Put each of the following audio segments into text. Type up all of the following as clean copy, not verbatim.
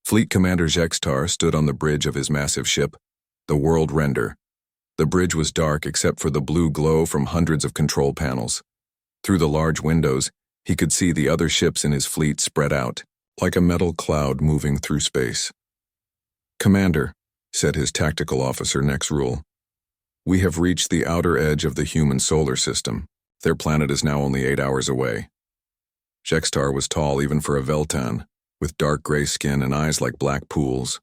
Fleet Commander Jextar stood on the bridge of his massive ship, the World Render. The bridge was dark except for the blue glow from hundreds of control panels. Through the large windows, he could see the other ships in his fleet spread out, like a metal cloud moving through space. "Commander," said his tactical officer Nexrule, "we have reached the outer edge of the human solar system. Their planet is now only 8 hours away." Jextar was tall even for a Veltan, with dark gray skin and eyes like black pools.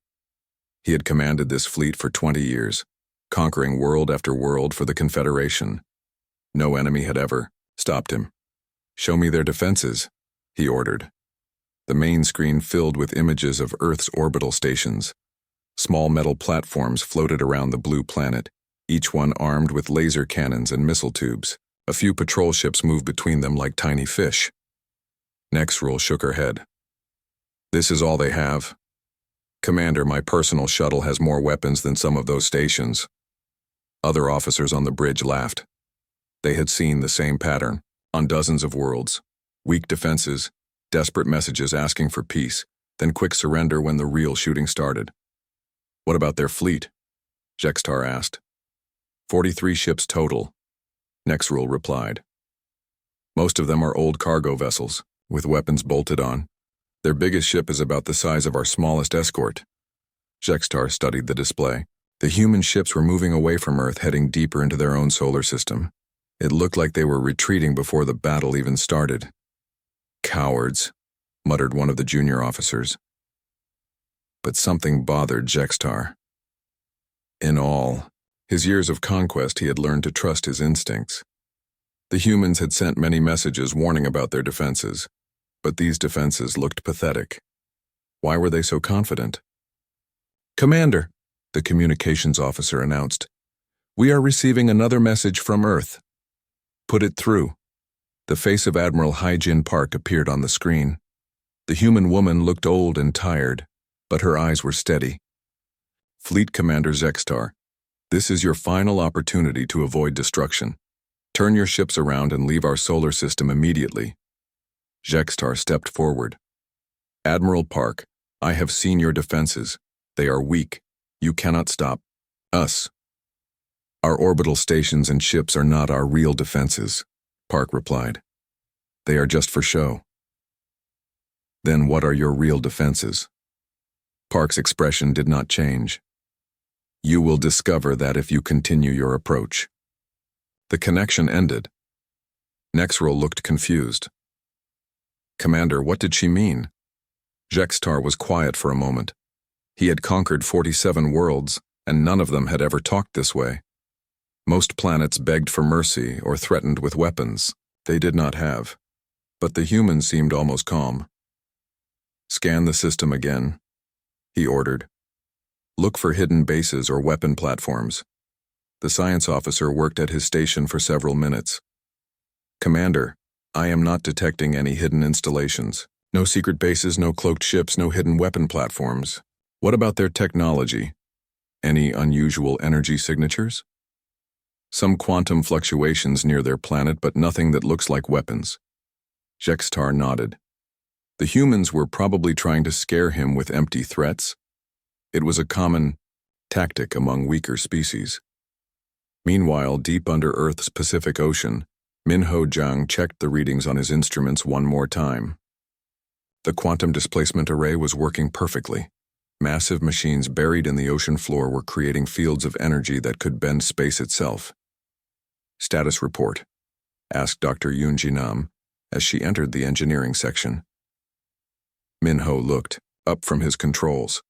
He had commanded this fleet for 20 years, conquering world after world for the Confederation. No enemy had ever stopped him. "Show me their defenses," he ordered. The main screen filled with images of Earth's orbital stations. Small metal platforms floated around the blue planet, each one armed with laser cannons and missile tubes. A few patrol ships moved between them like tiny fish. Nexrule shook her head. "This is all they have. Commander, my personal shuttle has more weapons than some of those stations." Other officers on the bridge laughed. They had seen the same pattern on dozens of worlds. Weak defenses, desperate messages asking for peace, then quick surrender when the real shooting started. "What about their fleet?" Jextar asked. 43 ships total," Nexrule replied. "Most of them are old cargo vessels, with weapons bolted on. Their biggest ship is about the size of our smallest escort." Jextar studied the display. The human ships were moving away from Earth, heading deeper into their own solar system. It looked like they were retreating before the battle even started. "Cowards," muttered one of the junior officers. But something bothered Jextar. In all his years of conquest, he had learned to trust his instincts. The humans had sent many messages warning about their defenses, but these defenses looked pathetic. Why were they so confident? "Commander," the communications officer announced, "we are receiving another message from Earth." "Put it through." The face of Admiral Hyjin Park appeared on the screen. The human woman looked old and tired, but her eyes were steady. "Fleet Commander Jextar, this is your final opportunity to avoid destruction. Turn your ships around and leave our solar system immediately." Jextar stepped forward. "Admiral Park, I have seen your defenses. They are weak. You cannot stop us. Our orbital stations and ships are not our real defenses," Park replied. "They are just for show." "Then what are your real defenses?" Park's expression did not change. "You will discover that if you continue your approach." The connection ended. Nexrule looked confused. "Commander, what did she mean?" Jextar was quiet for a moment. He had conquered 47 worlds, and none of them had ever talked this way. Most planets begged for mercy or threatened with weapons. They did not have. But the humans seemed almost calm. "Scan the system again," he ordered. "Look for hidden bases or weapon platforms." The science officer worked at his station for several minutes. "Commander, I am not detecting any hidden installations. No secret bases, no cloaked ships, no hidden weapon platforms. What about their technology? Any unusual energy signatures?" "Some quantum fluctuations near their planet, but nothing that looks like weapons." Jextar nodded. The humans were probably trying to scare him with empty threats. It was a common tactic among weaker species. Meanwhile, deep under Earth's Pacific Ocean, Minho Jiang checked the readings on his instruments one more time. The quantum displacement array was working perfectly. Massive machines buried in the ocean floor were creating fields of energy that could bend space itself. "Status report," asked Dr. Yoon Jinam as she entered the engineering section. Minho looked up from his controls.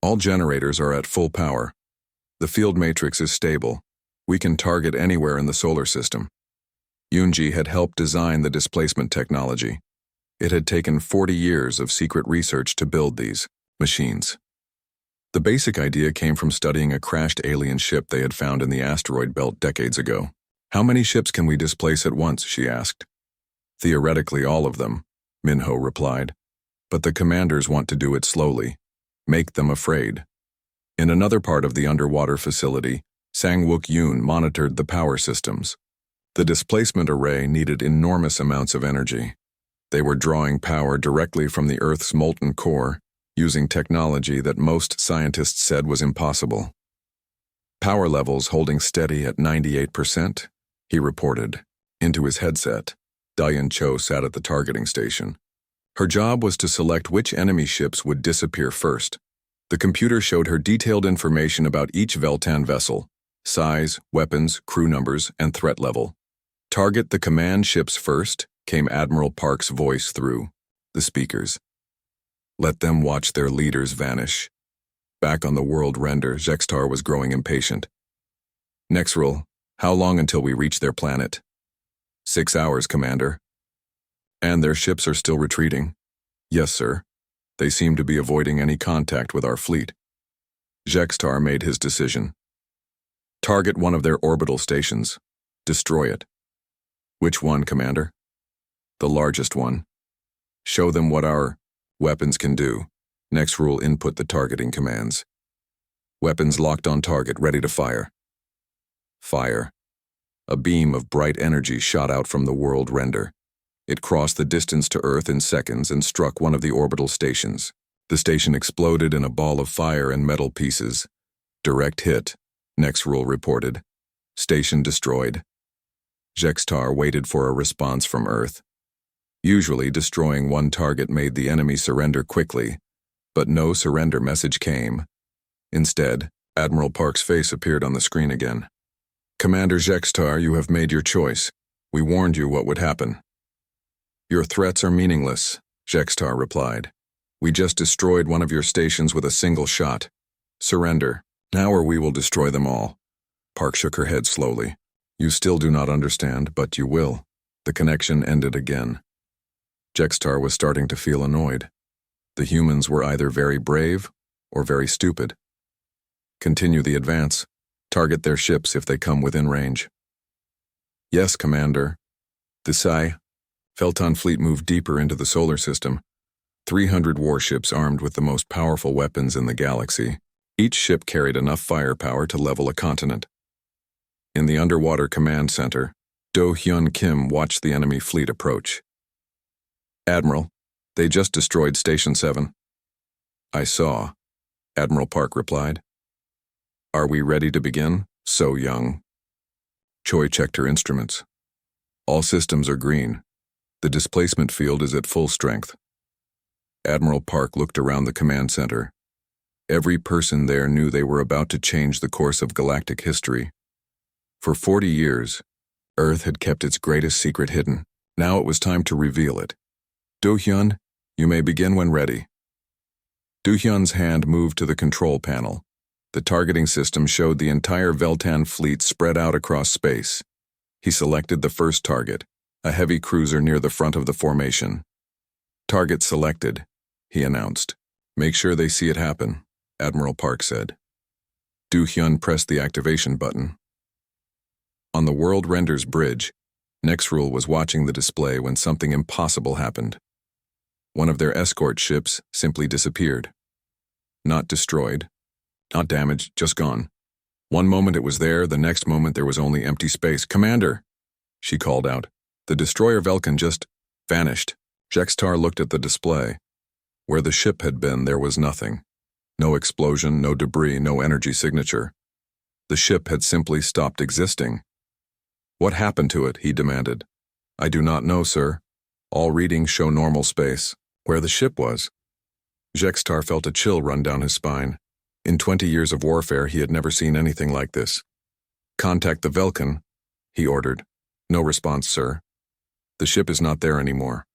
"All generators are at full power. The field matrix is stable. We can target anywhere in the solar system." Yoonji had helped design the displacement technology. It had taken 40 years of secret research to build these machines. The basic idea came from studying a crashed alien ship they had found in the asteroid belt decades ago. "How many ships can we displace at once?" she asked. "Theoretically, all of them," Minho replied. "But the commanders want to do it slowly. Make them afraid." In another part of the underwater facility, Sang-Wook Yoon monitored the power systems. The displacement array needed enormous amounts of energy. They were drawing power directly from the Earth's molten core, using technology that most scientists said was impossible. Power levels holding steady at 98%, he reported. Into his headset, Diane Cho sat at the targeting station. Her job was to select which enemy ships would disappear first. The computer showed her detailed information about each Veltan vessel: size, weapons, crew numbers, and threat level. "Target the command ships first," came Admiral Park's voice through the speakers. "Let them watch their leaders vanish." Back on the world render, Jextar was growing impatient. "Next rule, how long until we reach their planet?" 6 hours, Commander." "And their ships are still retreating?" "Yes, sir. They seem to be avoiding any contact with our fleet." Jextar made his decision. "Target one of their orbital stations. Destroy it." "Which one, Commander?" "The largest one. Show them what our weapons can do." Next rule, input the targeting commands. "Weapons locked on target, ready to fire." Fire. A beam of bright energy shot out from the world render. It crossed the distance to Earth in seconds and struck one of the orbital stations. The station exploded in a ball of fire and metal pieces. "Direct hit," Next rule reported. "Station destroyed." Jextar waited for a response from Earth. Usually, destroying one target made the enemy surrender quickly, but no surrender message came. Instead, Admiral Park's face appeared on the screen again. "Commander Jextar, you have made your choice. We warned you what would happen." "Your threats are meaningless," Jextar replied. "We just destroyed one of your stations with a single shot. Surrender, now or we will destroy them all." Park shook her head slowly. "You still do not understand, but you will." The connection ended again. Jextar was starting to feel annoyed. The humans were either very brave or very stupid. "Continue the advance. Target their ships if they come within range." "Yes, Commander." The Felton fleet moved deeper into the solar system. 300 warships armed with the most powerful weapons in the galaxy. Each ship carried enough firepower to level a continent. In the underwater command center, Do-Hyun Kim watched the enemy fleet approach. "Admiral, they just destroyed Station 7. "I saw," Admiral Park replied. "Are we ready to begin, So Young?" Choi checked her instruments. "All systems are green. The displacement field is at full strength." Admiral Park looked around the command center. Every person there knew they were about to change the course of galactic history. For 40 years, Earth had kept its greatest secret hidden. Now it was time to reveal it. "Do-Hyun, you may begin when ready." Do-Hyun's hand moved to the control panel. The targeting system showed the entire Veltan fleet spread out across space. He selected the first target, a heavy cruiser near the front of the formation. "Target selected," he announced. "Make sure they see it happen," Admiral Park said. Do-Hyun pressed the activation button. On the World Renders bridge, Nexrule was watching the display when something impossible happened. One of their escort ships simply disappeared. Not destroyed, not damaged, just gone. One moment it was there, the next moment there was only empty space. "Commander!" she called out. "The destroyer Velkan just vanished." Jextar looked at the display. Where the ship had been, there was nothing. No explosion, no debris, no energy signature. The ship had simply stopped existing. "What happened to it?" he demanded. "I do not know, sir. All readings show normal space." Where the ship was? Jextar felt a chill run down his spine. In 20 years of warfare, he had never seen anything like this. "Contact the Velkan," he ordered. "No response, sir. The ship is not there anymore."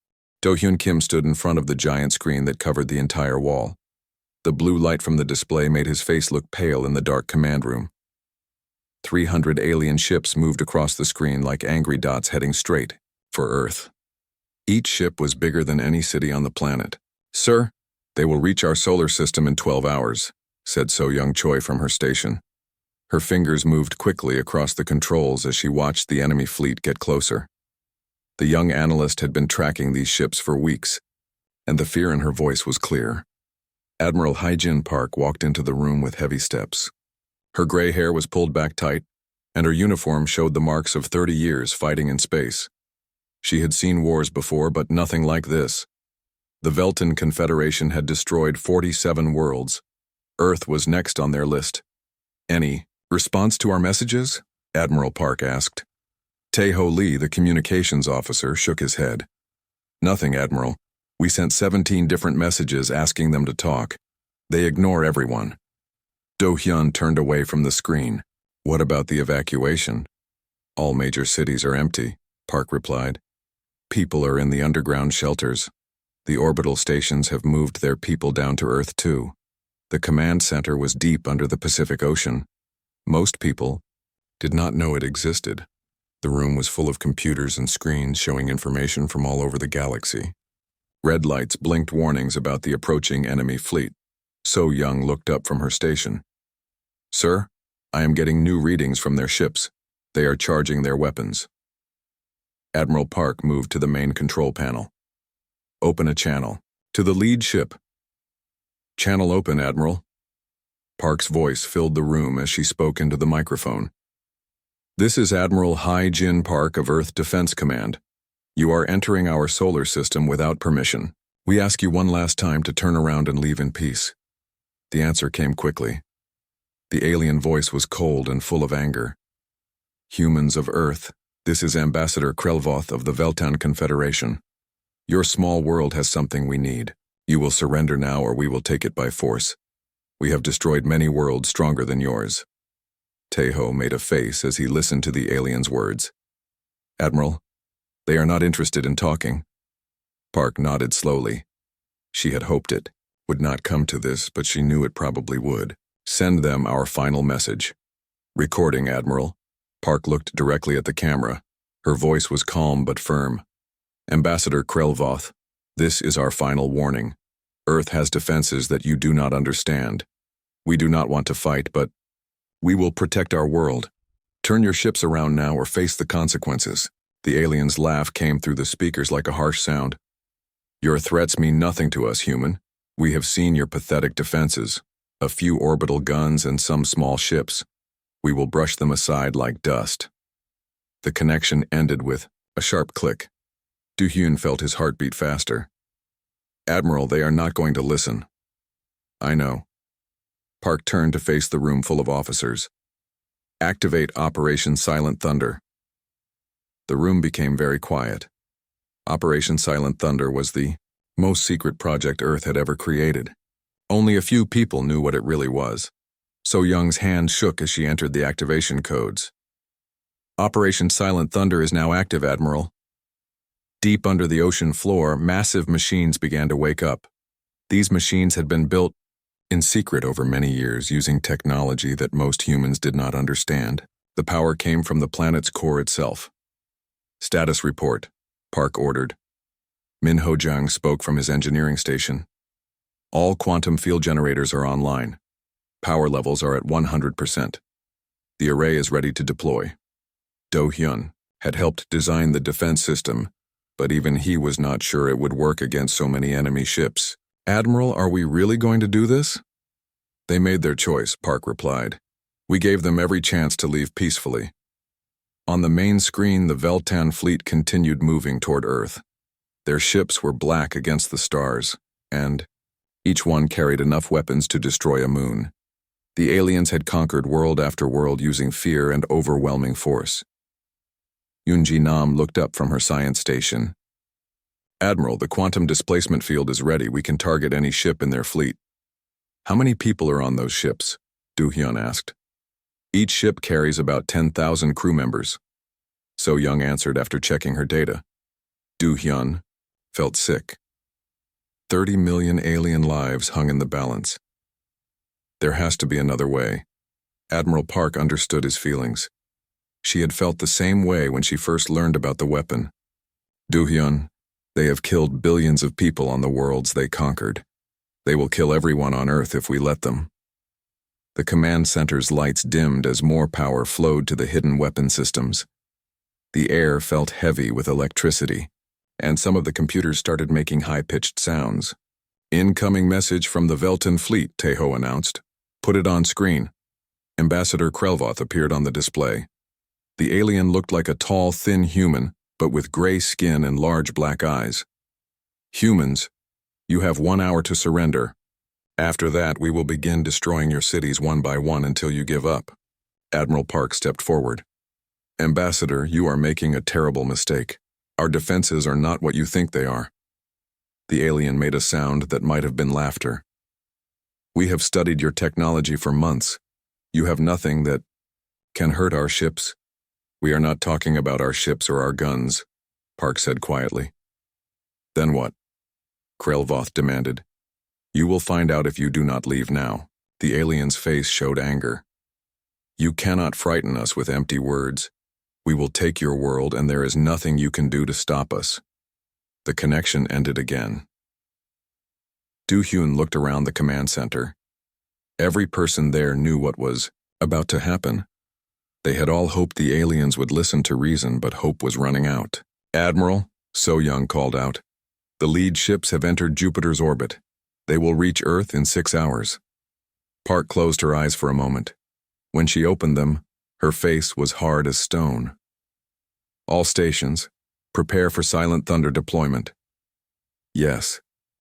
Do-Hyun Kim stood in front of the giant screen that covered the entire wall. The blue light from the display made his face look pale in the dark command room. 300 alien ships moved across the screen like angry dots heading straight for Earth. Each ship was bigger than any city on the planet. "Sir, they will reach our solar system in 12 hours, said So Young Choi from her station. Her fingers moved quickly across the controls as she watched the enemy fleet get closer. The young analyst had been tracking these ships for weeks, and the fear in her voice was clear. Admiral Hyjin Park walked into the room with heavy steps. Her gray hair was pulled back tight, and her uniform showed the marks of 30 years fighting in space. She had seen wars before, but nothing like this. The Veltan Confederation had destroyed 47 worlds. Earth was next on their list. Any response to our messages? Admiral Park asked. Taeho Lee, the communications officer, shook his head. Nothing, Admiral. We sent 17 different messages asking them to talk. They ignore everyone. Do-hyun turned away from the screen. What about the evacuation? All major cities are empty, Park replied. People are in the underground shelters. The orbital stations have moved their people down to Earth too. The command center was deep under the Pacific Ocean. Most people did not know it existed. The room was full of computers and screens showing information from all over the galaxy. Red lights blinked warnings about the approaching enemy fleet. So Young looked up from her station. Sir, I am getting new readings from their ships. They are charging their weapons. Admiral Park moved to the main control panel. Open a channel. To the lead ship. Channel open, Admiral. Park's voice filled the room as she spoke into the microphone. This is Admiral Hai Jin Park of Earth Defense Command. You are entering our solar system without permission. We ask you one last time to turn around and leave in peace. The answer came quickly. The alien voice was cold and full of anger. Humans of Earth, this is Ambassador Krelvoth of the Veltan Confederation. Your small world has something we need. You will surrender now or we will take it by force. We have destroyed many worlds stronger than yours. Taeho made a face as he listened to the alien's words. Admiral, they are not interested in talking. Park nodded slowly. She had hoped it would not come to this, but she knew it probably would. Send them our final message. Recording, Admiral. Park looked directly at the camera. Her voice was calm but firm. Ambassador Krelvoth, this is our final warning. Earth has defenses that you do not understand. We do not want to fight, but we will protect our world. Turn your ships around now or face the consequences. The alien's laugh came through the speakers like a harsh sound. Your threats mean nothing to us, human. We have seen your pathetic defenses. A few orbital guns and some small ships. We will brush them aside like dust. The connection ended with a sharp click. Do-hyun felt his heartbeat faster. Admiral, they are not going to listen. I know. Park turned to face the room full of officers. Activate Operation Silent Thunder. The room became very quiet. Operation Silent Thunder was the most secret project Earth had ever created. Only a few people knew what it really was. So Young's hand shook as she entered the activation codes. Operation Silent Thunder is now active, Admiral. Deep under the ocean floor, massive machines began to wake up. These machines had been built in secret over many years using technology that most humans did not understand. The power came from the planet's core itself. Status report, Park ordered. Min Ho-jang spoke from his engineering station. All quantum field generators are online. Power levels are at 100%. The array is ready to deploy. Do-hyun had helped design the defense system, but even he was not sure it would work against so many enemy ships. Admiral, are we really going to do this? They made their choice, Park replied. We gave them every chance to leave peacefully. On the main screen, the Veltan fleet continued moving toward Earth. Their ships were black against the stars, and each one carried enough weapons to destroy a moon. The aliens had conquered world after world using fear and overwhelming force. Yoonji Nam looked up from her science station. Admiral, the quantum displacement field is ready. We can target any ship in their fleet. How many people are on those ships? Do-hyun asked. Each ship carries about 10,000 crew members. So Young answered after checking her data. Do-hyun felt sick. 30 million alien lives hung in the balance. There has to be another way. Admiral Park understood his feelings. She had felt the same way when she first learned about the weapon. Do-hyun, they have killed billions of people on the worlds they conquered. They will kill everyone on Earth if we let them. The command center's lights dimmed as more power flowed to the hidden weapon systems. The air felt heavy with electricity, and some of the computers started making high-pitched sounds. Incoming message from the Veltan fleet, Taeho announced. Put it on screen. Ambassador Krelvoth appeared on the display. The alien looked like a tall, thin human, but with gray skin and large black eyes. Humans, You have 1 hour to surrender. After that, we will begin destroying your cities one by one until you give up. Admiral Park stepped forward. Ambassador, you are making a terrible mistake. Our defenses are not what you think they are. The alien made a sound that might have been laughter. We have studied your technology for months. You have nothing that can hurt our ships. We are not talking about our ships or our guns, Park said quietly. Then what? Krelvoth demanded. You will find out if you do not leave now. The alien's face showed anger. You cannot frighten us with empty words. We will take your world and there is nothing you can do to stop us. The connection ended again. Do-Hyun looked around the command center. Every person there knew what was about to happen. They had all hoped the aliens would listen to reason, but hope was running out. Admiral, So-Young called out, the lead ships have entered Jupiter's orbit. They will reach Earth in 6 hours. Park closed her eyes for a moment. When she opened them, her face was hard as stone. All stations, prepare for Silent Thunder deployment. Yes,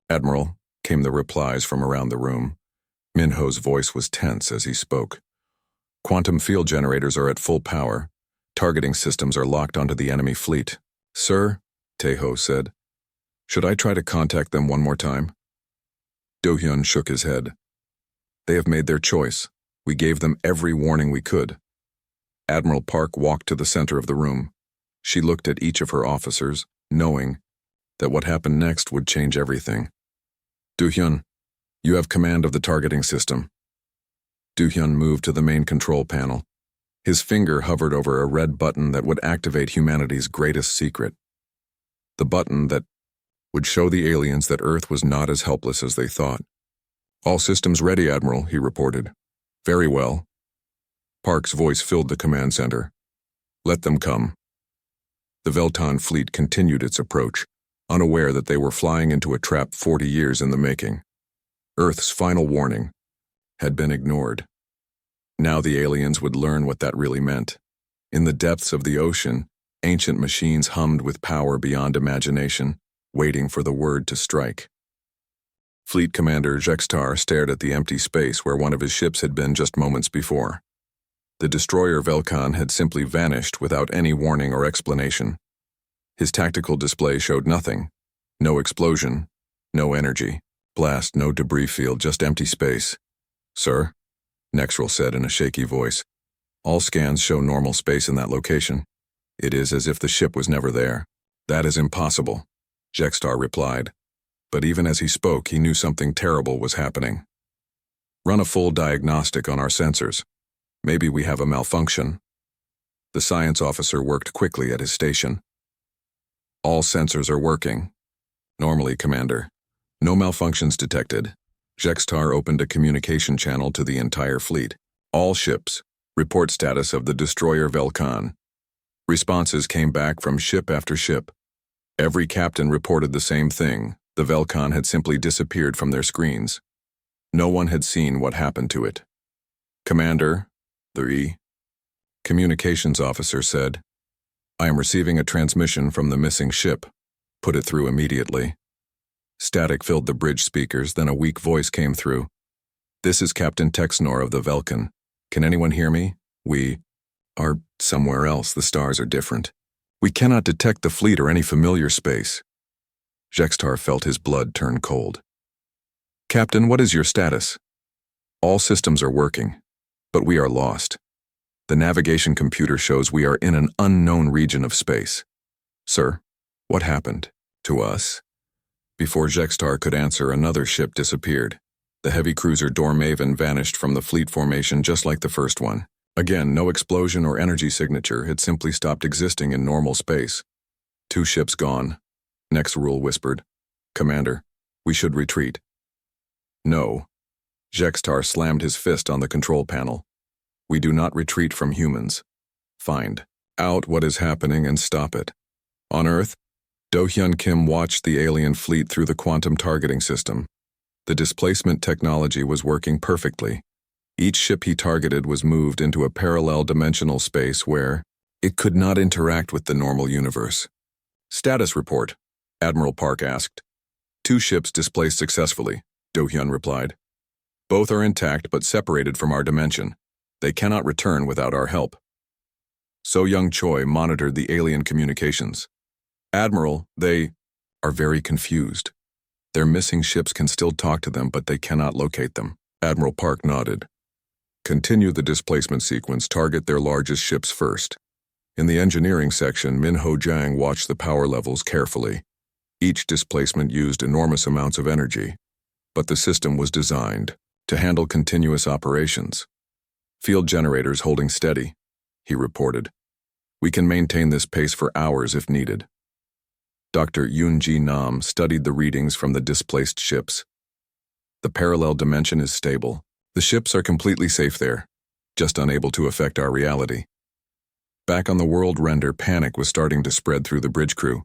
Admiral, came the replies from around the room. Minho's voice was tense as he spoke. Quantum field generators are at full power. Targeting systems are locked onto the enemy fleet. Sir, Taeho said, should I try to contact them one more time? Do-Hyun shook his head. They have made their choice. We gave them every warning we could. Admiral Park walked to the center of the room. She looked at each of her officers, knowing that what happened next would change everything. Do-Hyun, you have command of the targeting system. Do-Hyun moved to the main control panel. His finger hovered over a red button that would activate humanity's greatest secret. The button that would show the aliens that Earth was not as helpless as they thought. All systems ready, Admiral, he reported. Very well. Park's voice filled the command center. Let them come. The Veltan fleet continued its approach, unaware that they were flying into a trap 40 years in the making. Earth's final warning had been ignored. Now the aliens would learn what that really meant. In the depths of the ocean, ancient machines hummed with power beyond imagination, waiting for the word to strike. Fleet Commander Jextar stared at the empty space where one of his ships had been just moments before. The destroyer Velkan had simply vanished without any warning or explanation. His tactical display showed nothing. No explosion, no energy, blast, no debris field, just empty space. Sir, Nexrel said in a shaky voice, all scans show normal space in that location. It is as if the ship was never there. That is impossible, Jextar replied. But even as he spoke, he knew something terrible was happening. Run a full diagnostic on our sensors. Maybe we have a malfunction. The science officer worked quickly at his station. All sensors are working. Normally, Commander. No malfunctions detected. Jextar opened a communication channel to the entire fleet. All ships. Report status of the destroyer Velkan. Responses came back from ship after ship. Every captain reported the same thing. The Velkan had simply disappeared from their screens. No one had seen what happened to it. Commander, the communications officer said, I am receiving a transmission from the missing ship. Put it through immediately. Static filled the bridge speakers, then a weak voice came through. This is Captain Texnor of the Velkan. Can anyone hear me? We are somewhere else. The stars are different. We cannot detect the fleet or any familiar space. Jextar felt his blood turn cold. Captain, what is your status? All systems are working, but we are lost. The navigation computer shows we are in an unknown region of space. Sir, what happened to us? Before Jextar could answer, another ship disappeared. The heavy cruiser Dormaven vanished from the fleet formation just like the first one. Again, no explosion or energy signature, had simply stopped existing in normal space. 2 ships gone. Nexrul whispered, Commander, we should retreat. No. Jextar slammed his fist on the control panel. We do not retreat from humans. Find out what is happening and stop it. On Earth, Do-Hyun Kim watched the alien fleet through the quantum targeting system. The displacement technology was working perfectly. Each ship he targeted was moved into a parallel dimensional space where it could not interact with the normal universe. Status report, Admiral Park asked. 2 ships displaced successfully, Do-hyun replied. Both are intact but separated from our dimension. They cannot return without our help. So-young Choi monitored the alien communications. Admiral, they are very confused. Their missing ships can still talk to them, but they cannot locate them. Admiral Park nodded. Continue the displacement sequence. Target their largest ships first. In the engineering section, Min Ho Jang watched the power levels carefully. Each displacement used enormous amounts of energy, but the system was designed to handle continuous operations. Field generators holding steady, he reported. We can maintain this pace for hours if needed. Dr. Yoon Ji Nam studied the readings from the displaced ships. The parallel dimension is stable. The ships are completely safe there, just unable to affect our reality. Back on the world render, panic was starting to spread through the bridge crew.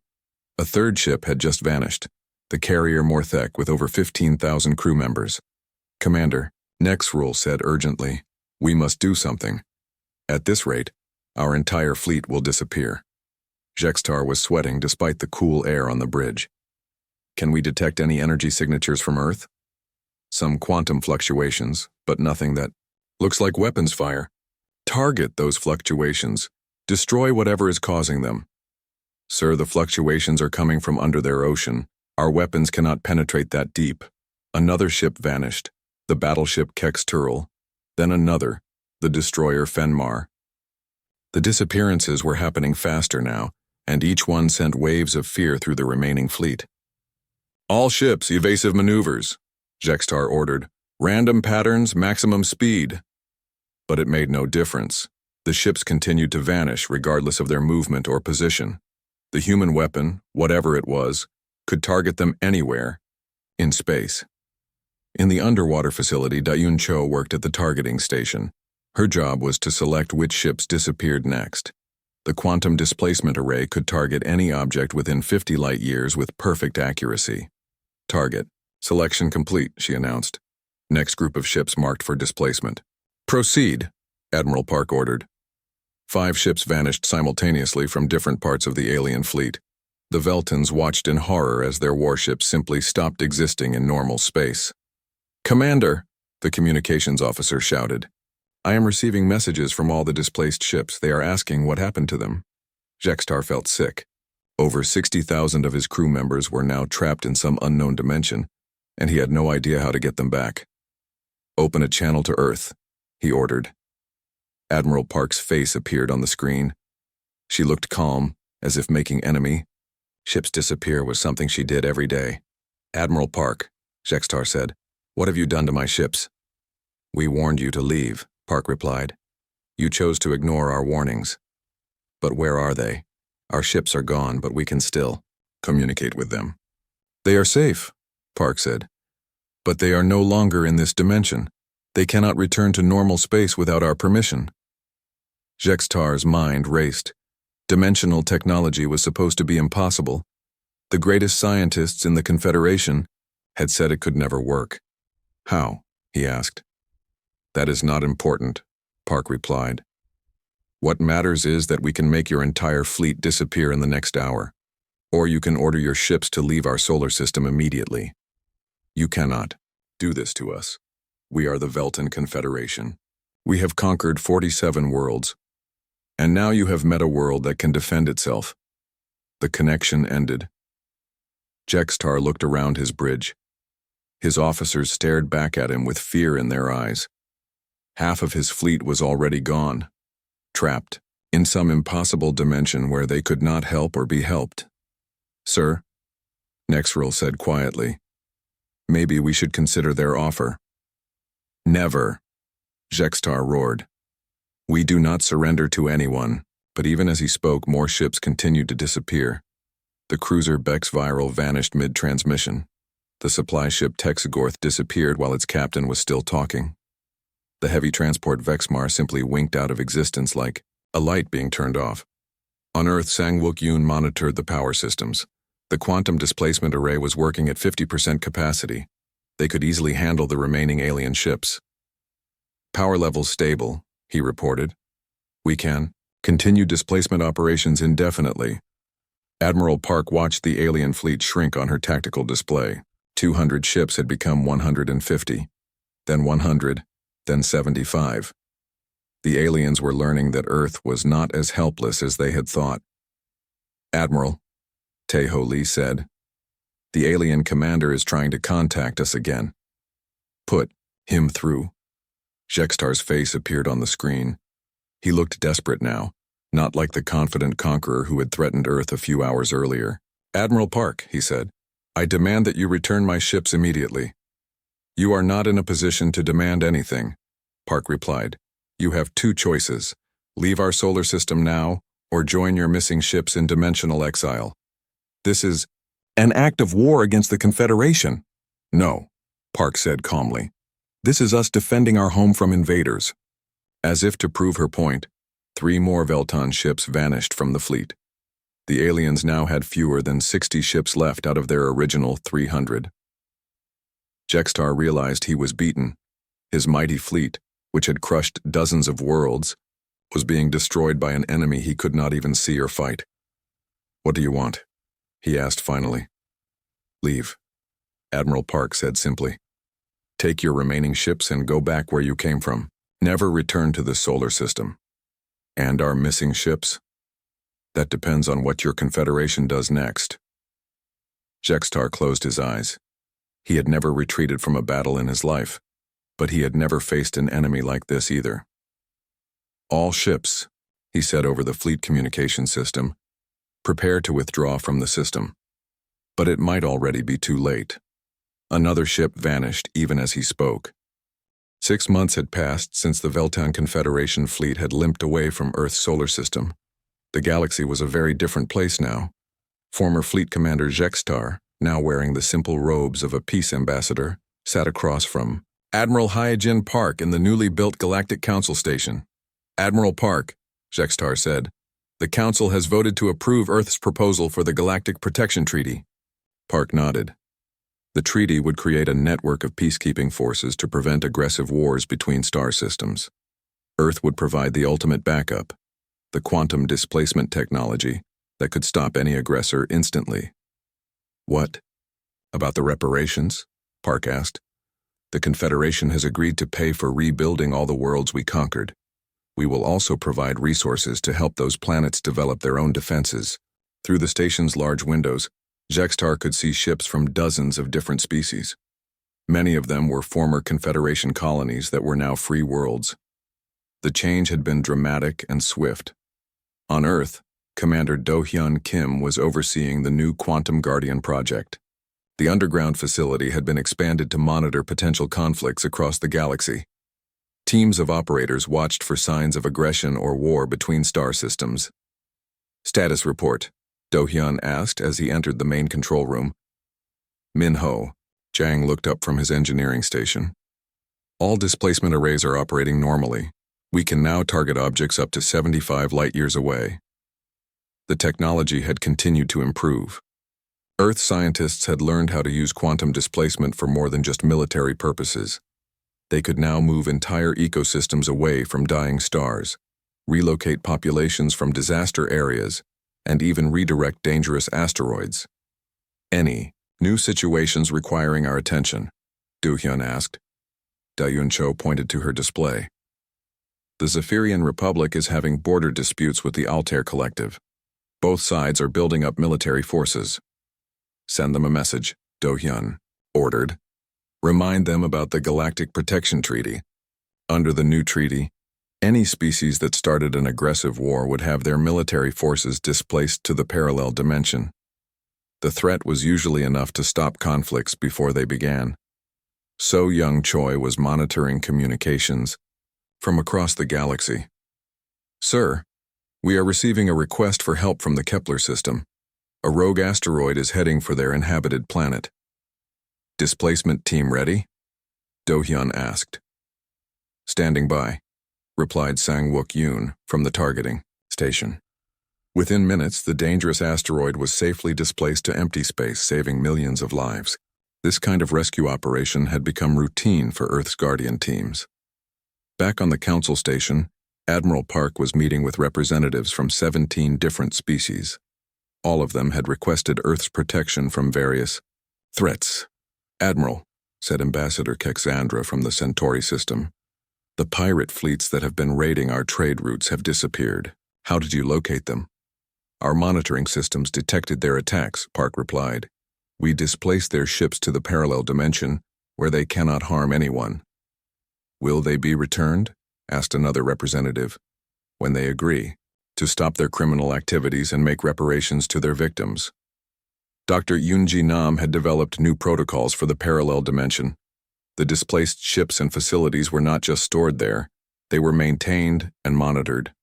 A third ship had just vanished, the carrier Morthek with over 15,000 crew members. Commander, Nexrul said urgently, we must do something. At this rate, our entire fleet will disappear. Jextar was sweating despite the cool air on the bridge. Can we detect any energy signatures from Earth? Some quantum fluctuations, but nothing that looks like weapons fire. Target those fluctuations. Destroy whatever is causing them. Sir, the fluctuations are coming from under their ocean. Our weapons cannot penetrate that deep. Another ship vanished, the battleship Kex Turl. Then another, the destroyer Fenmar. The disappearances were happening faster now, and each one sent waves of fear through the remaining fleet. All ships, evasive maneuvers, Jextar ordered. Random patterns, maximum speed. But it made no difference. The ships continued to vanish regardless of their movement or position. The human weapon, whatever it was, could target them anywhere, in space. In the underwater facility, Dayun Cho worked at the targeting station. Her job was to select which ships disappeared next. The quantum displacement array could target any object within 50 light-years with perfect accuracy. Target. Selection complete, she announced. Next group of ships marked for displacement. Proceed, Admiral Park ordered. 5 ships vanished simultaneously from different parts of the alien fleet. The Veltons watched in horror as their warships simply stopped existing in normal space. Commander, the communications officer shouted. I am receiving messages from all the displaced ships. They are asking what happened to them. Jextar felt sick. Over 60,000 of his crew members were now trapped in some unknown dimension, and he had no idea how to get them back. Open a channel to Earth, he ordered. Admiral Park's face appeared on the screen. She looked calm, as if making enemy. Ships disappear was something she did every day. Admiral Park, Jextar said, what have you done to my ships? We warned you to leave, Park replied. You chose to ignore our warnings. But where are they? Our ships are gone, but we can still communicate with them. They are safe, Park said. But they are no longer in this dimension. They cannot return to normal space without our permission. Jextar's mind raced. Dimensional technology was supposed to be impossible. The greatest scientists in the Confederation had said it could never work. How? He asked. That is not important, Park replied. What matters is that we can make your entire fleet disappear in the next hour, or you can order your ships to leave our solar system immediately. You cannot do this to us. We are the Velton Confederation. We have conquered 47 worlds, and now you have met a world that can defend itself. The connection ended. Jextar looked around his bridge. His officers stared back at him with fear in their eyes. Half of his fleet was already gone, trapped in some impossible dimension where they could not help or be helped. Sir, Nexrul said quietly, maybe we should consider their offer. Never, Jextar roared. We do not surrender to anyone, but even as he spoke, more ships continued to disappear. The cruiser Bex Viral vanished mid-transmission. The supply ship Texagorth disappeared while its captain was still talking. The heavy transport Vexmar simply winked out of existence like a light being turned off. On Earth, Sang-Wook Yoon monitored the power systems. The quantum displacement array was working at 50% capacity. They could easily handle the remaining alien ships. Power levels stable, he reported. We can continue displacement operations indefinitely. Admiral Park watched the alien fleet shrink on her tactical display. 200 ships had become 150, then 100, then 75. The aliens were learning that Earth was not as helpless as they had thought. "Admiral," Taeho Lee said, "the alien commander is trying to contact us again." "Put him through." Jextar's face appeared on the screen. He looked desperate now, not like the confident conqueror who had threatened Earth a few hours earlier. "Admiral Park," he said, "I demand that you return my ships immediately." "You are not in a position to demand anything," Park replied. "You have two choices: leave our solar system now, or join your missing ships in dimensional exile." "This is an act of war against the Confederation." "No," Park said calmly. "This is us defending our home from invaders." As if to prove her point, 3 more Velton ships vanished from the fleet. The aliens now had fewer than 60 ships left out of their original 300. Jextar realized he was beaten. His mighty fleet, which had crushed dozens of worlds, was being destroyed by an enemy he could not even see or fight. "What do you want?" he asked finally. "Leave," Admiral Park said simply. "Take your remaining ships and go back where you came from. Never return to the solar system." "And our missing ships?" "That depends on what your Confederation does next." Jextar closed his eyes. He had never retreated from a battle in his life, but he had never faced an enemy like this either. "All ships," he said over the fleet communication system, "prepare to withdraw from the system." But it might already be too late. Another ship vanished even as he spoke. 6 months had passed since the Velton Confederation fleet had limped away from Earth's solar system. The galaxy was a very different place now. Former Fleet Commander Jextar, now wearing the simple robes of a peace ambassador, sat across from Admiral Hyojin Park in the newly built Galactic Council Station. "Admiral Park," Jextar said, "the Council has voted to approve Earth's proposal for the Galactic Protection Treaty." Park nodded. The treaty would create a network of peacekeeping forces to prevent aggressive wars between star systems. Earth would provide the ultimate backup, the quantum displacement technology that could stop any aggressor instantly. "What about the reparations?" Park asked. "The Confederation has agreed to pay for rebuilding all the worlds we conquered. We will also provide resources to help those planets develop their own defenses." Through the station's large windows, Jextar could see ships from dozens of different species. Many of them were former Confederation colonies that were now free worlds. The change had been dramatic and swift. On Earth, Commander Do-hyun Kim was overseeing the new Quantum Guardian project. The underground facility had been expanded to monitor potential conflicts across the galaxy. Teams of operators watched for signs of aggression or war between star systems. "Status report," Do-hyun asked as he entered the main control room. "Min-ho," Jang looked up from his engineering station. "All displacement arrays are operating normally. We can now target objects up to 75 light-years away." The technology had continued to improve. Earth scientists had learned how to use quantum displacement for more than just military purposes. They could now move entire ecosystems away from dying stars, relocate populations from disaster areas, and even redirect dangerous asteroids. "Any new situations requiring our attention?" Do-hyun asked. Da-Yun-cho pointed to her display. "The Zephyrian Republic is having border disputes with the Altair Collective. Both sides are building up military forces." "Send them a message," Do-hyun ordered. "Remind them about the Galactic Protection Treaty. Under the new treaty, any species that started an aggressive war would have their military forces displaced to the parallel dimension. The threat was usually enough to stop conflicts before they began." So Young Choi was monitoring communications from across the galaxy. "Sir, we are receiving a request for help from the Kepler system. A rogue asteroid is heading for their inhabited planet." "Displacement team ready?" Do-hyun asked. "Standing by," replied Sang-wook Yoon from the targeting station. Within minutes, the dangerous asteroid was safely displaced to empty space, saving millions of lives. This kind of rescue operation had become routine for Earth's Guardian teams. Back on the Council Station, Admiral Park was meeting with representatives from 17 different species. All of them had requested Earth's protection from various threats. "Admiral," said Ambassador Kexandra from the Centauri system, "the pirate fleets that have been raiding our trade routes have disappeared. How did you locate them?" "Our monitoring systems detected their attacks," Park replied. "We displaced their ships to the parallel dimension, where they cannot harm anyone." "Will they be returned?" asked another representative. "When they agree to stop their criminal activities and make reparations to their victims." Dr. Yoonji Nam had developed new protocols for the parallel dimension. The displaced ships and facilities were not just stored there, they were maintained and monitored.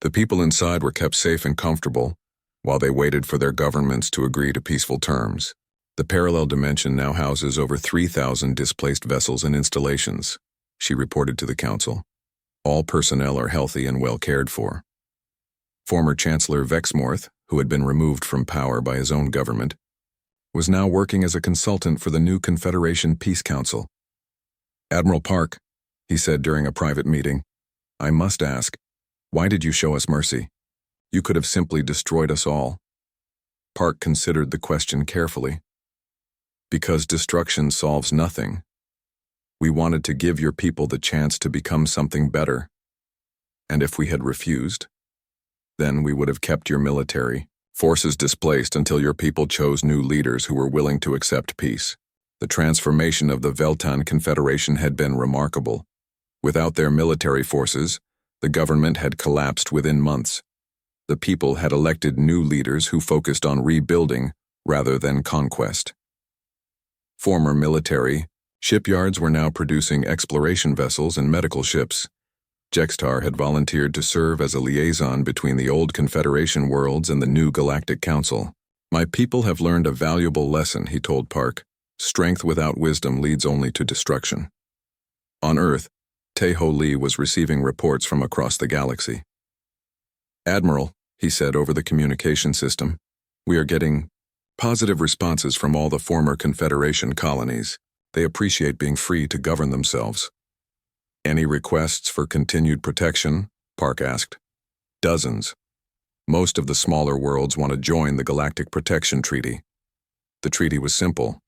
The people inside were kept safe and comfortable while they waited for their governments to agree to peaceful terms. The parallel dimension now houses over 3,000 displaced vessels and installations, she reported to the council. All personnel are healthy and well cared for. Former Chancellor Vexmorth, who had been removed from power by his own government, was now working as a consultant for the new Confederation Peace Council. "Admiral Park," he said during a private meeting, "I must ask, why did you show us mercy? You could have simply destroyed us all." Park considered the question carefully. "Because destruction solves nothing. We wanted to give your people the chance to become something better. And if we had refused, then we would have kept your military forces displaced until your people chose new leaders who were willing to accept peace. The transformation of the Veltan Confederation had been remarkable. Without their military forces, the government had collapsed within months. The people had elected new leaders who focused on rebuilding rather than conquest. Former military shipyards were now producing exploration vessels and medical ships. Jextar had volunteered to serve as a liaison between the old Confederation worlds and the new Galactic Council. "My people have learned a valuable lesson," he told Park. "Strength without wisdom leads only to destruction." On Earth, Taeho Lee was receiving reports from across the galaxy. "Admiral," he said over the communication system, "we are getting positive responses from all the former Confederation colonies. They appreciate being free to govern themselves." "Any requests for continued protection?" Park asked. "Dozens. Most of the smaller worlds want to join the Galactic Protection Treaty." The treaty was simple.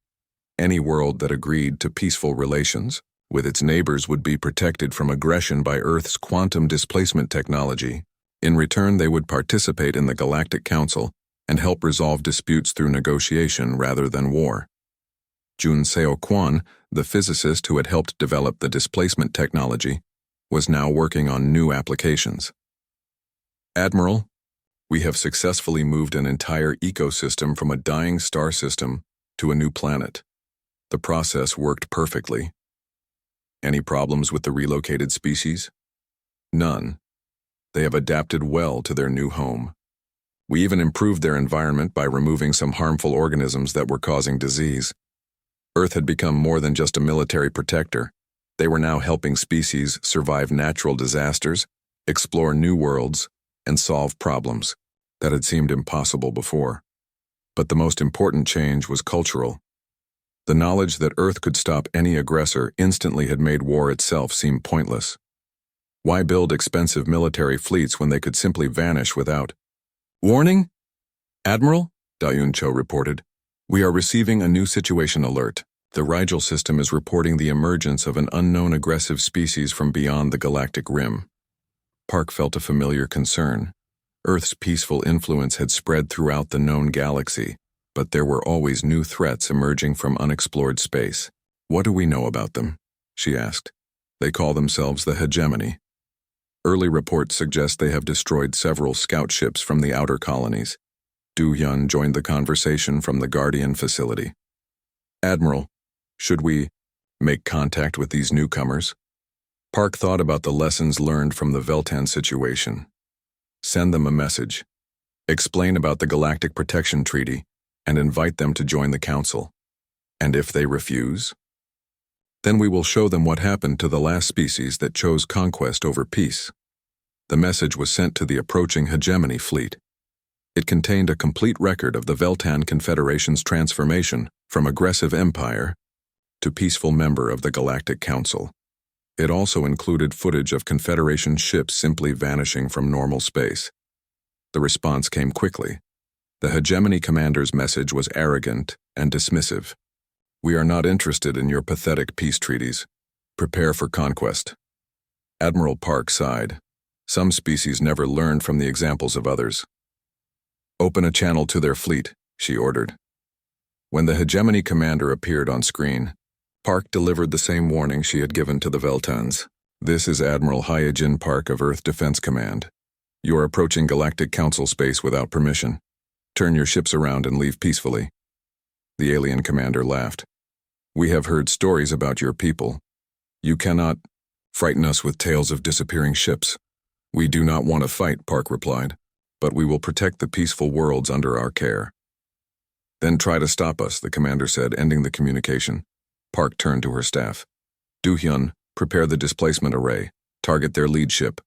Any world that agreed to peaceful relations with its neighbors would be protected from aggression by Earth's quantum displacement technology. In return, they would participate in the Galactic Council and help resolve disputes through negotiation rather than war. Jun Seo Kwon, the physicist who had helped develop the displacement technology, was now working on new applications. "Admiral, we have successfully moved an entire ecosystem from a dying star system to a new planet. The process worked perfectly. Any problems with the relocated species?" "None. They have adapted well to their new home. We even improved their environment by removing some harmful organisms that were causing disease." Earth had become more than just a military protector. They were now helping species survive natural disasters, explore new worlds, and solve problems that had seemed impossible before. But the most important change was cultural. The knowledge that Earth could stop any aggressor instantly had made war itself seem pointless. Why build expensive military fleets when they could simply vanish without? "Warning? Admiral," Dayun Cho reported. "We are receiving a new situation alert. The Rigel system is reporting the emergence of an unknown aggressive species from beyond the galactic rim." Park felt a familiar concern. Earth's peaceful influence had spread throughout the known galaxy, but there were always new threats emerging from unexplored space. "What do we know about them?" she asked. "They call themselves the Hegemony. Early reports suggest they have destroyed several scout ships from the outer colonies." Du Hyun joined the conversation from the Guardian facility. "Admiral, should we make contact with these newcomers?" Park thought about the lessons learned from the Veltan situation. Send them a message. Explain about the Galactic Protection Treaty and invite them to join the Council. And if they refuse? Then we will show them what happened to the last species that chose conquest over peace. The message was sent to the approaching Hegemony fleet. It contained a complete record of the Veltan Confederation's transformation from aggressive empire to peaceful member of the Galactic Council. It also included footage of Confederation ships simply vanishing from normal space. The response came quickly. The Hegemony commander's message was arrogant and dismissive. We are not interested in your pathetic peace treaties. Prepare for conquest. Admiral Park sighed. Some species never learned from the examples of others. Open a channel to their fleet, she ordered. When the hegemony commander appeared on screen, Park delivered the same warning she had given to the Veltans. This is Admiral Hyojin Park of Earth Defense Command. You are approaching Galactic Council space without permission. Turn your ships around and leave peacefully. The alien commander laughed. We have heard stories about your people. You cannot frighten us with tales of disappearing ships. We do not want to fight, Park replied, but we will protect the peaceful worlds under our care. Then try to stop us, the commander said, ending the communication. Park turned to her staff. Do-hyun, prepare the displacement array. Target their lead ship.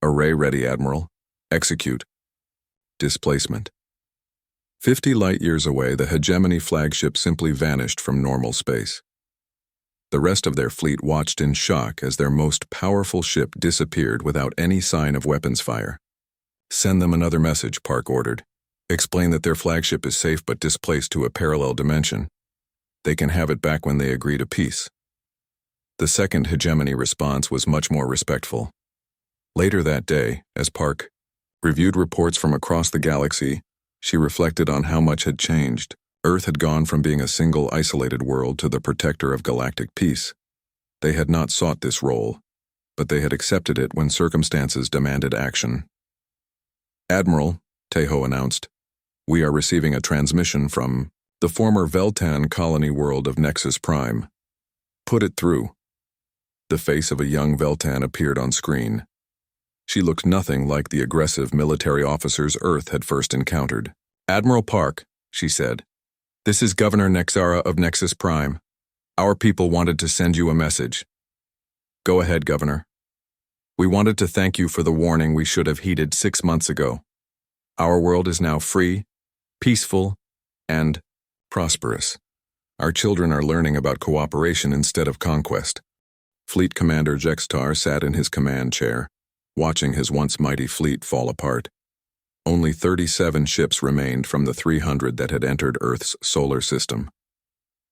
Array ready, Admiral. Execute. Displacement. 50 light-years away, the hegemony flagship simply vanished from normal space. The rest of their fleet watched in shock as their most powerful ship disappeared without any sign of weapons fire. Send them another message, Park ordered. Explain that their flagship is safe but displaced to a parallel dimension. They can have it back when they agree to peace. The second hegemony response was much more respectful. Later that day, as Park reviewed reports from across the galaxy, she reflected on how much had changed. Earth had gone from being a single, isolated world to the protector of galactic peace. They had not sought this role, but they had accepted it when circumstances demanded action. Admiral, Tejo announced, we are receiving a transmission from the former Veltan colony world of Nexus Prime. Put it through. The face of a young Veltan appeared on screen. She looked nothing like the aggressive military officers Earth had first encountered. Admiral Park, she said, this is Governor Nexara of Nexus Prime. Our people wanted to send you a message. Go ahead, Governor. We wanted to thank you for the warning we should have heeded 6 months ago. Our world is now free, peaceful, and prosperous. Our children are learning about cooperation instead of conquest. Fleet Commander Jextar sat in his command chair, watching his once mighty fleet fall apart. Only 37 ships remained from the 300 that had entered Earth's solar system.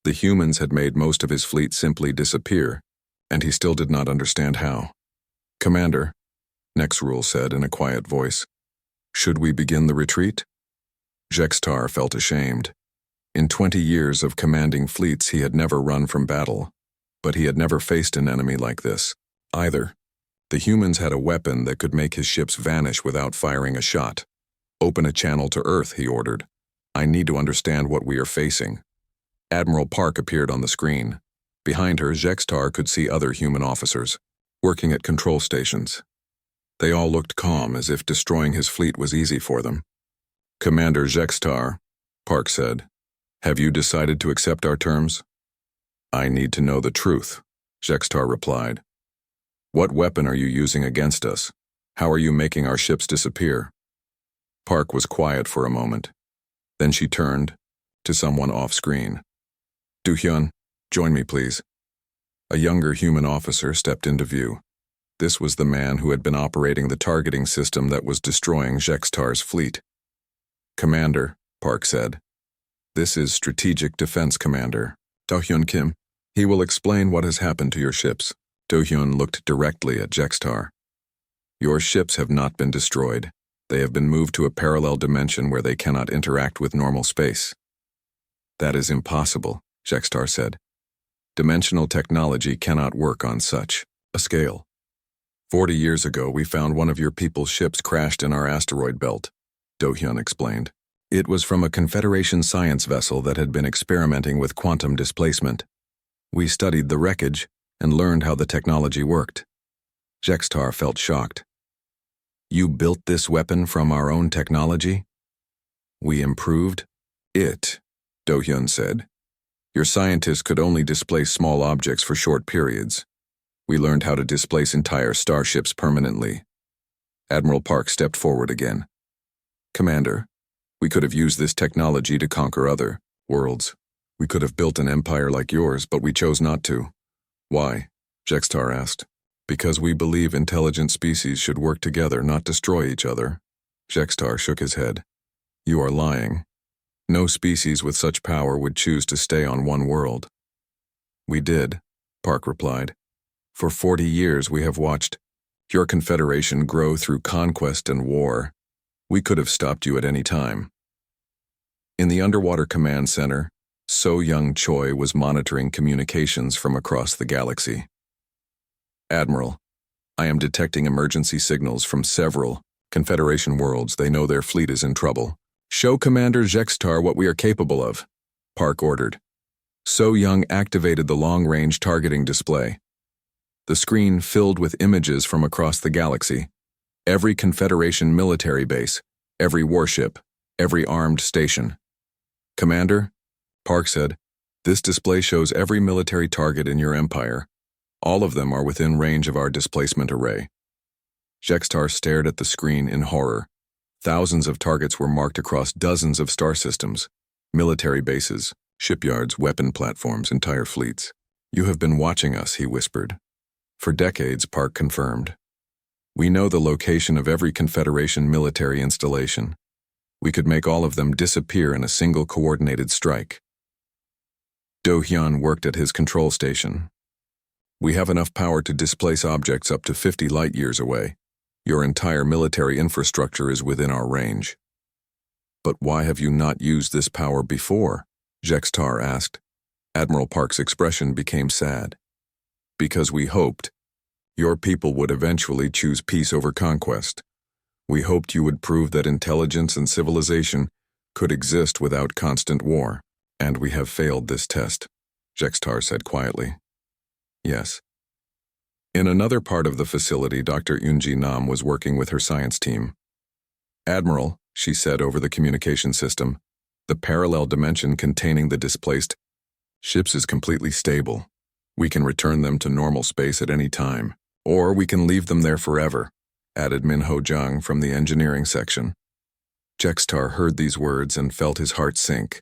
The humans had made most of his fleet simply disappear, and he still did not understand how. Commander, Nexrule said in a quiet voice, should we begin the retreat? Jextar felt ashamed. In 20 years of commanding fleets, he had never run from battle, but he had never faced an enemy like this, either. The humans had a weapon that could make his ships vanish without firing a shot. Open a channel to Earth, he ordered. I need to understand what we are facing. Admiral Park appeared on the screen. Behind her, Jextar could see other human officers, working at control stations. They all looked calm, as if destroying his fleet was easy for them. Commander Jextar, Park said, have you decided to accept our terms? I need to know the truth, Jextar replied. What weapon are you using against us? How are you making our ships disappear? Park was quiet for a moment. Then she turned to someone off-screen. Do-hyun, join me, please. A younger human officer stepped into view. This was the man who had been operating the targeting system that was destroying Jextar's fleet. Commander, Park said. This is Strategic Defense Commander, Do-hyun Kim. He will explain what has happened to your ships. Do-hyun looked directly at Jextar. Your ships have not been destroyed. They have been moved to a parallel dimension where they cannot interact with normal space. That is impossible, Jextar said. Dimensional technology cannot work on such a scale. 40 years ago, we found one of your people's ships crashed in our asteroid belt, Do-hyun explained. It was from a Confederation science vessel that had been experimenting with quantum displacement. We studied the wreckage and learned how the technology worked. Jextar felt shocked. You built this weapon from our own technology? We improved it, Do-hyun said. Your scientists could only displace small objects for short periods. We learned how to displace entire starships permanently. Admiral Park stepped forward again. Commander, we could have used this technology to conquer other worlds. We could have built an empire like yours, but we chose not to. Why? Jextar asked. Because we believe intelligent species should work together, not destroy each other. Jextar shook his head. You are lying. No species with such power would choose to stay on one world. We did, Park replied. For 40 years we have watched your confederation grow through conquest and war. We could have stopped you at any time. In the underwater command center, So Young Choi was monitoring communications from across the galaxy. Admiral, I am detecting emergency signals from several Confederation worlds. They know their fleet is in trouble. Show Commander Jextar what we are capable of, Park ordered. So Young activated the long-range targeting display. The screen filled with images from across the galaxy. Every Confederation military base, every warship, every armed station. Commander, Park said, this display shows every military target in your empire. All of them are within range of our displacement array. Jextar stared at the screen in horror. Thousands of targets were marked across dozens of star systems, military bases, shipyards, weapon platforms, entire fleets. You have been watching us, he whispered. For decades, Park confirmed. We know the location of every Confederation military installation. We could make all of them disappear in a single coordinated strike. Do Hyun worked at his control station. We have enough power to displace objects up to 50 light-years away. Your entire military infrastructure is within our range. But why have you not used this power before? Jextar asked. Admiral Park's expression became sad. Because we hoped your people would eventually choose peace over conquest. We hoped you would prove that intelligence and civilization could exist without constant war. And we have failed this test, Jextar said quietly. Yes. In another part of the facility, Dr. Yoonji Nam was working with her science team. Admiral, she said over the communication system, the parallel dimension containing the displaced ships is completely stable. We can return them to normal space at any time, or we can leave them there forever, added Min Ho Jung from the engineering section. Jextar heard these words and felt his heart sink.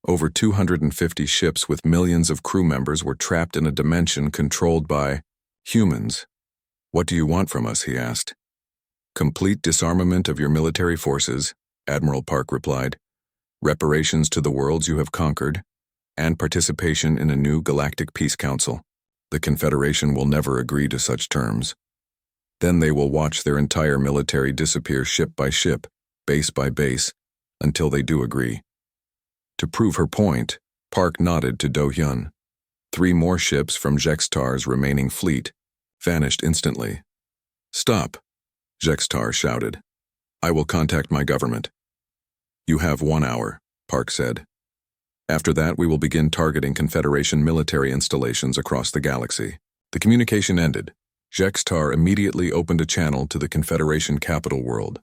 Over 250 ships with millions of crew members were trapped in a dimension controlled by humans. What do you want from us, he asked. Complete disarmament of your military forces, Admiral Park replied. Reparations to the worlds you have conquered, and participation in a new Galactic Peace Council. The Confederation will never agree to such terms. Then they will watch their entire military disappear ship by ship, base by base, until they do agree. To prove her point, Park nodded to Do Hyun. 3 more ships from Jextar's remaining fleet vanished instantly. Stop, Jextar shouted. I will contact my government. You have 1 hour, Park said. After that, we will begin targeting Confederation military installations across the galaxy. The communication ended. Jextar immediately opened a channel to the Confederation capital world.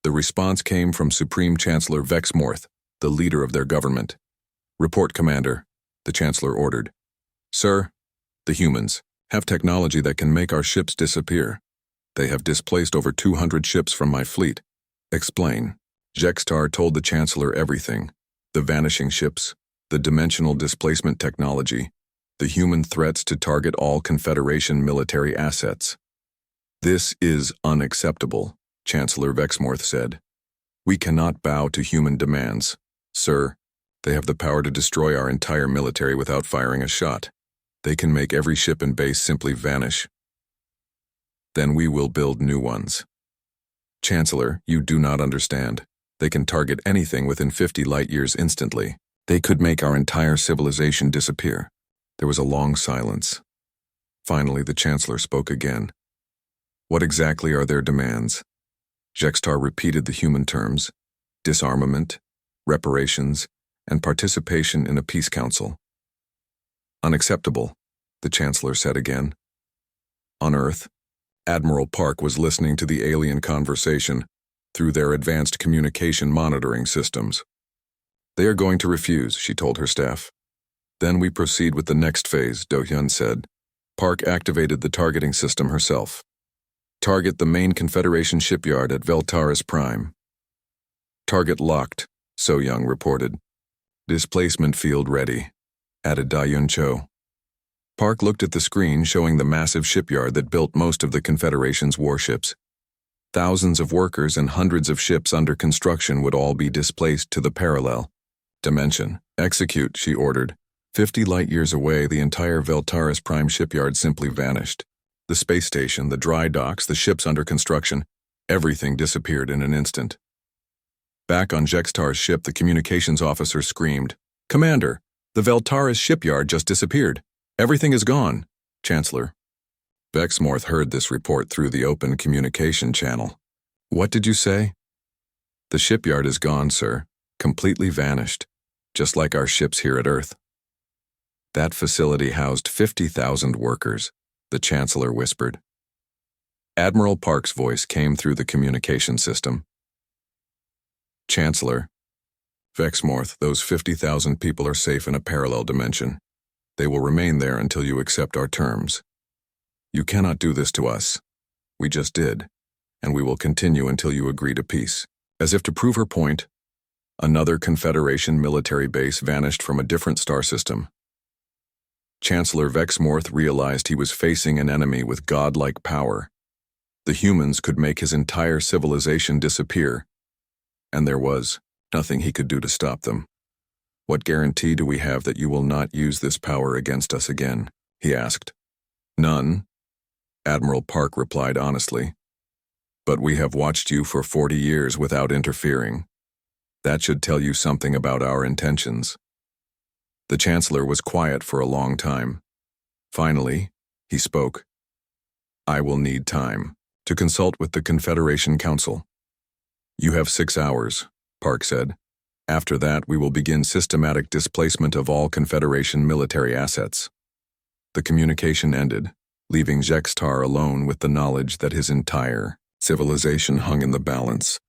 The response came from Supreme Chancellor Vexmorth, the leader of their government. Report, Commander, the Chancellor ordered. Sir, the humans have technology that can make our ships disappear. They have displaced over 200 ships from my fleet. Explain. Jextar told the Chancellor everything. The vanishing ships, the dimensional displacement technology, the human threats to target all Confederation military assets. This is unacceptable, Chancellor Vexmorth said. We cannot bow to human demands. Sir, they have the power to destroy our entire military without firing a shot. They can make every ship and base simply vanish. Then we will build new ones. Chancellor, you do not understand. They can target anything within 50 light-years instantly. They could make our entire civilization disappear. There was a long silence. Finally, the Chancellor spoke again. What exactly are their demands? Jextar repeated the human terms: disarmament, reparations, and participation in a peace council. Unacceptable, the Chancellor said again. On Earth, Admiral Park was listening to the alien conversation through their advanced communication monitoring systems. They are going to refuse, she told her staff. Then we proceed with the next phase, Do Hyun said. Park activated the targeting system herself. Target the main Confederation shipyard at Veltaris Prime. Target locked, So Young reported. Displacement field ready, added Da Yun Cho. Park looked at the screen showing the massive shipyard that built most of the Confederation's warships. Thousands of workers and hundreds of ships under construction would all be displaced to the parallel. Dimension. Execute, she ordered. 50 light-years away, the entire Veltaris Prime shipyard simply vanished. The space station, the dry docks, the ships under construction, everything disappeared in an instant. Back on Jextar's ship, the communications officer screamed, "Commander, the Veltaris shipyard just disappeared. Everything is gone." Chancellor. Vexmorth heard this report through the open communication channel. "What did you say?" "The shipyard is gone, sir. Completely vanished. Just like our ships here at Earth." "That facility housed 50,000 workers," the Chancellor whispered. Admiral Park's voice came through the communication system. "Chancellor, Vexmorth, those 50,000 people are safe in a parallel dimension. They will remain there until you accept our terms. You cannot do this to us. We just did, and we will continue until you agree to peace." As if to prove her point, another Confederation military base vanished from a different star system. Chancellor Vexmorth realized he was facing an enemy with godlike power. The humans could make his entire civilization disappear, and there was nothing he could do to stop them. "What guarantee do we have that you will not use this power against us again?" he asked. "None," Admiral Park replied honestly. "But we have watched you for 40 years without interfering. That should tell you something about our intentions." The Chancellor was quiet for a long time. Finally, he spoke. "I will need time to consult with the Confederation Council." "You have 6 hours," Park said. "After that, we will begin systematic displacement of all Confederation military assets." The communication ended, leaving Jextar alone with the knowledge that his entire civilization hung in the balance.